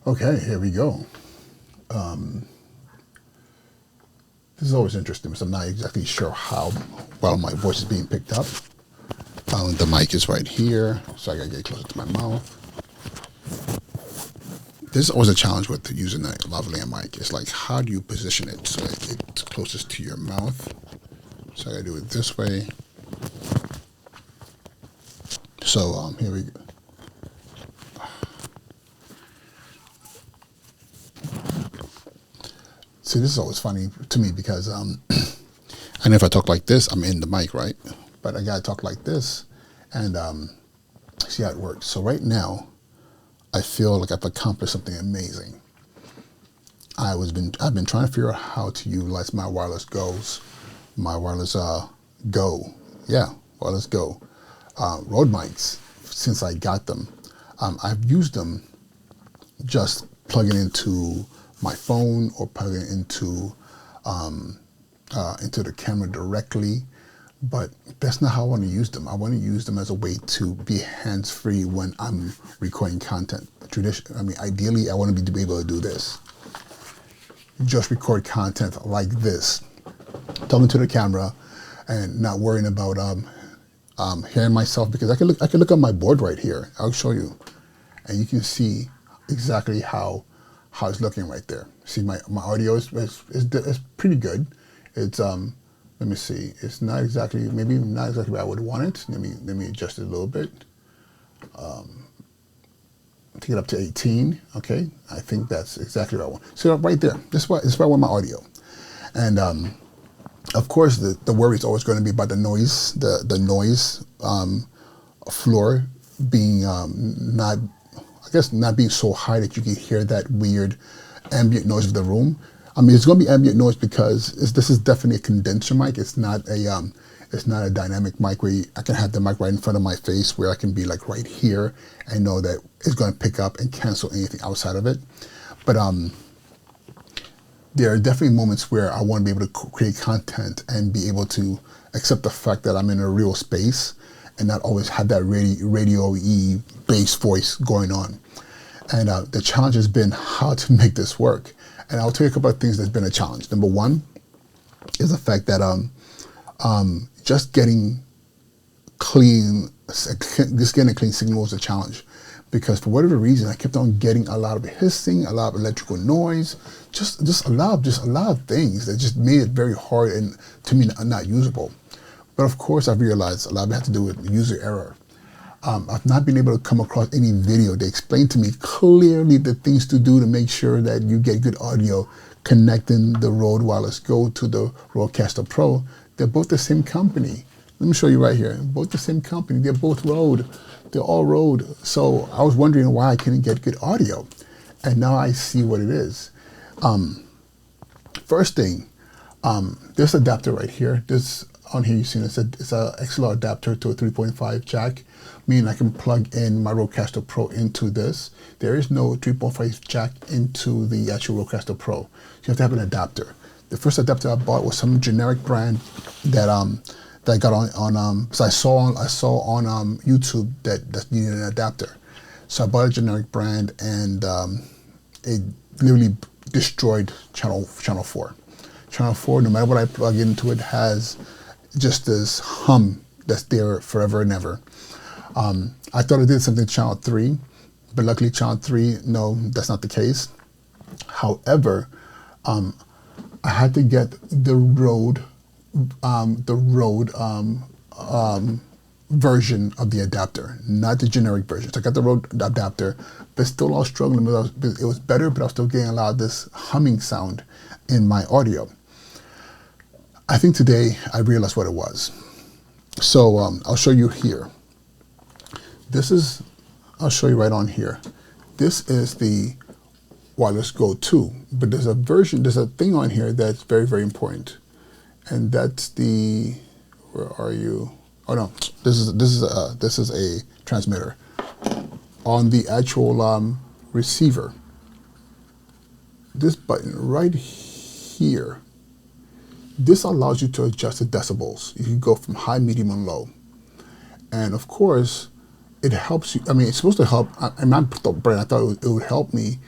Okay, here we go. This is always interesting because I'm not exactly sure how well my voice is being picked up. The mic is right here, so I gotta get closer to my mouth. This is always a challenge with using a lavalier mic. It's like, how do you position it so that it's closest to your mouth? So I gotta do it this way. So here we go. See, this is always funny to me because I know if I talk like this, I'm in the mic, right? But I gotta talk like this and see how it works. So right now, I feel like I've accomplished something amazing. I've been trying to figure out how to utilize my wireless Go, yeah, wireless Go Rode mics since I got them. I've used them just plugging into my phone or plugging into the camera directly, but that's not how I want to use them. I want to use them as a way to be hands-free when I'm recording content. Ideally, I want to be able to do this. Just record content like this, talking to the camera, and not worrying about hearing myself, because I can look on my board right here. I'll show you, and you can see exactly how it's looking right there. See, my audio is pretty good. It's let me see. It's not exactly, maybe not exactly where I would want it. Let me adjust it a little bit. Take it up to 18. Okay, I think that's exactly what I want. So right there, this is why I want my audio. And of course, the worry is always going to be about the noise, the noise floor being not being so high that you can hear that weird ambient noise of the room. I mean, it's going to be ambient noise because this is definitely a condenser mic. It's not a dynamic mic where I can have the mic right in front of my face, where I can be like right here and know that it's going to pick up and cancel anything outside of it. But there are definitely moments where I want to be able to create content and be able to accept the fact that I'm in a real space and not always have that radio-y bass voice going on. And the challenge has been how to make this work. And I'll tell you a couple of things that's been a challenge. Number one is the fact that just getting a clean signal is a challenge, because for whatever reason I kept on getting a lot of hissing, a lot of electrical noise, just a lot of things that just made it very hard and to me not usable. But of course I've realized a lot of it had to do with user error. I've not been able to come across any video that explained to me clearly the things to do to make sure that you get good audio connecting the Rode Wireless Go to the Rodecaster Pro. They're both the same company. Let me show you right here. Both the same company. They're both Rode. They're all Rode. So I was wondering why I couldn't get good audio. And now I see what it is. First thing, this adapter right here, this on here you see it's a XLR adapter to a 3.5 jack, meaning I can plug in my Rodecaster Pro into this. There is no 3.5 jack into the actual Rodecaster Pro. You have to have an adapter. The first adapter I bought was some generic brand that I got on so I saw on YouTube that needed an adapter. So I bought a generic brand, and it literally destroyed channel 4. Channel 4, no matter what I plug into it, has just this hum that's there forever and ever. I thought it did something to channel 3, but luckily channel 3, no, that's not the case. However, I had to get the Rode version of the adapter, not the generic version. So I got the Rode adapter, but still I was struggling. It was better, but I was still getting a lot of this humming sound in my audio. I think today I realized what it was. So I'll show you here. I'll show you right on here. This is the Wireless Go 2, but there's a thing on here that's very, very important. And that's the, where are you? Oh no, this is a transmitter. On the actual receiver, this button right here, this allows you to adjust the decibels. You can go from high, medium, and low. And of course, it helps you. I mean, it's supposed to help. I'm not the brand. I thought it would help me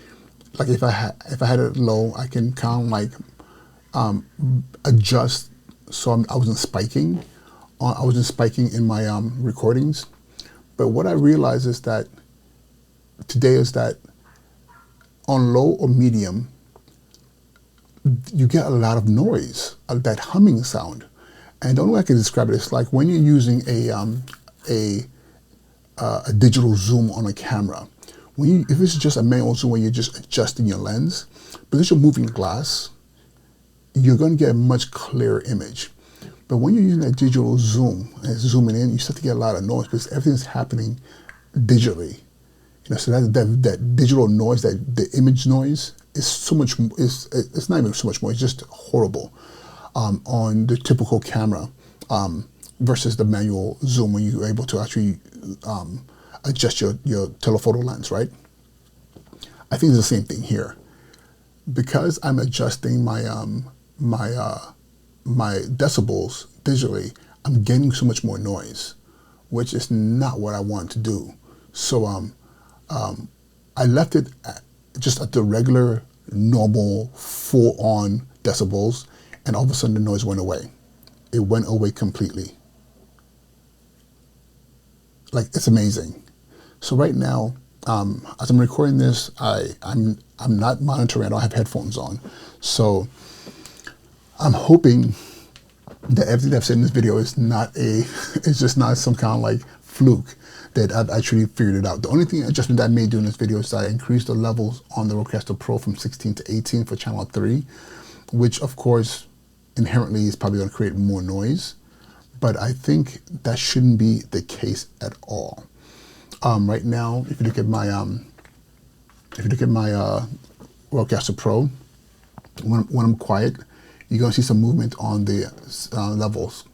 like if I had it low, I can kind of like adjust so I wasn't spiking. I wasn't spiking in my recordings. But what I realized is that today is that on low or medium, you get a lot of noise, that humming sound. And the only way I can describe it is like when you're using a digital zoom on a camera. If it's just a manual zoom where you're just adjusting your lens, because you're moving glass, you're going to get a much clearer image. But when you're using a digital zoom and zooming in, you start to get a lot of noise because everything's happening digitally. So that digital noise, that the image noise, is so much. It's not even so much more. It's just horrible on the typical camera versus the manual zoom when you're able to actually adjust your telephoto lens, right? I think it's the same thing here. Because I'm adjusting my my decibels digitally, I'm getting so much more noise, which is not what I want to do. So I left it just at the regular, normal, full-on decibels, and all of a sudden the noise went away. It went away completely. Like, it's amazing. So right now, as I'm recording this, I'm not monitoring. I don't have headphones on, so I'm hoping that everything I've said in this video is it's just not some kind of like fluke, that I've actually figured it out. The only adjustment that I made during this video is that I increased the levels on the Rodecaster Pro from 16 to 18 for channel 3, which of course inherently is probably going to create more noise, but I think that shouldn't be the case at all. Right now, if you look at my Rodecaster Pro, when I'm quiet, you're going to see some movement on the levels.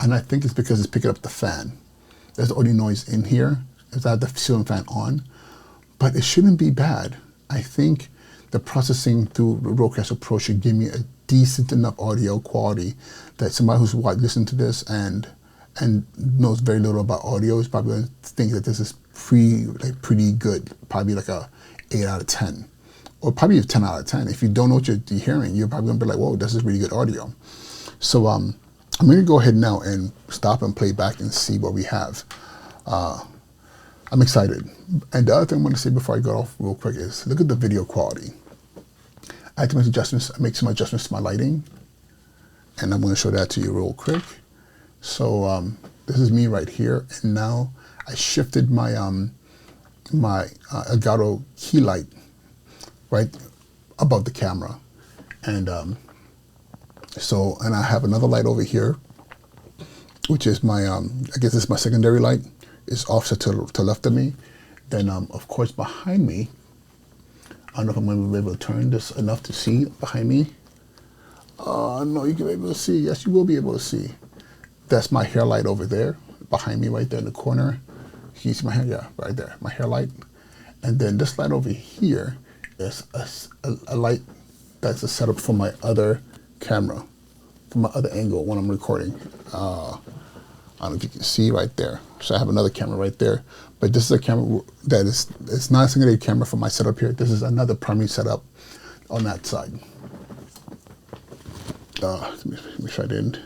And I think it's because it's picking up the fan. There's only noise in here. It's not the ceiling fan on, but it shouldn't be bad. I think the processing through the Rodecaster Pro should give me a decent enough audio quality that somebody who's listening to this and knows very little about audio is probably going to think that this is pretty good, probably like a 8 out of 10, or probably a 10 out of 10. If you don't know what you're hearing, you're probably going to be like, whoa, this is really good audio. So I'm going to go ahead now and stop and play back and see what we have. I'm excited. And the other thing I'm going to say before I go off real quick is look at the video quality. I had to make some adjustments to my lighting, and I'm going to show that to you real quick. So this is me right here, and now I shifted my my Elgato key light right above the camera, and and I have another light over here, which is my I guess this is my secondary light. It's offset to left of me. Then of course behind me, I don't know if I'm going to be able to turn this enough to see behind me. No, you can be able to see. Yes, you will be able to see. That's my hair light over there, behind me right there in the corner. Can you see my hair? Yeah, right there, my hair light. And then this light over here is a light that's a setup for my other camera, from my other angle when I'm recording. I don't know if you can see right there. So I have another camera right there, but this is a camera that it's not a secondary camera for my setup here. This is another primary setup on that side. Let me make sure I didn't.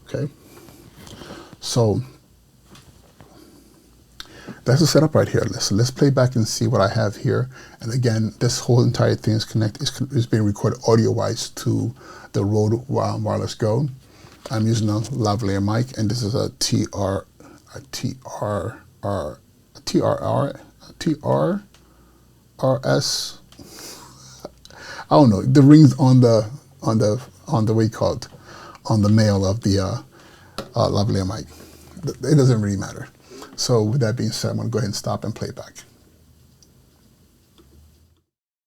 Okay. So that's the setup right here. Let's play back and see what I have here. And again, this whole entire thing is being recorded audio-wise to the Rode Wireless Go. I'm using a lavalier mic, and this is a TRRS. I don't know. The rings on the what you call it, on the male of the lavalier mic. It doesn't really matter. So with that being said, I'm going to go ahead and stop and play back.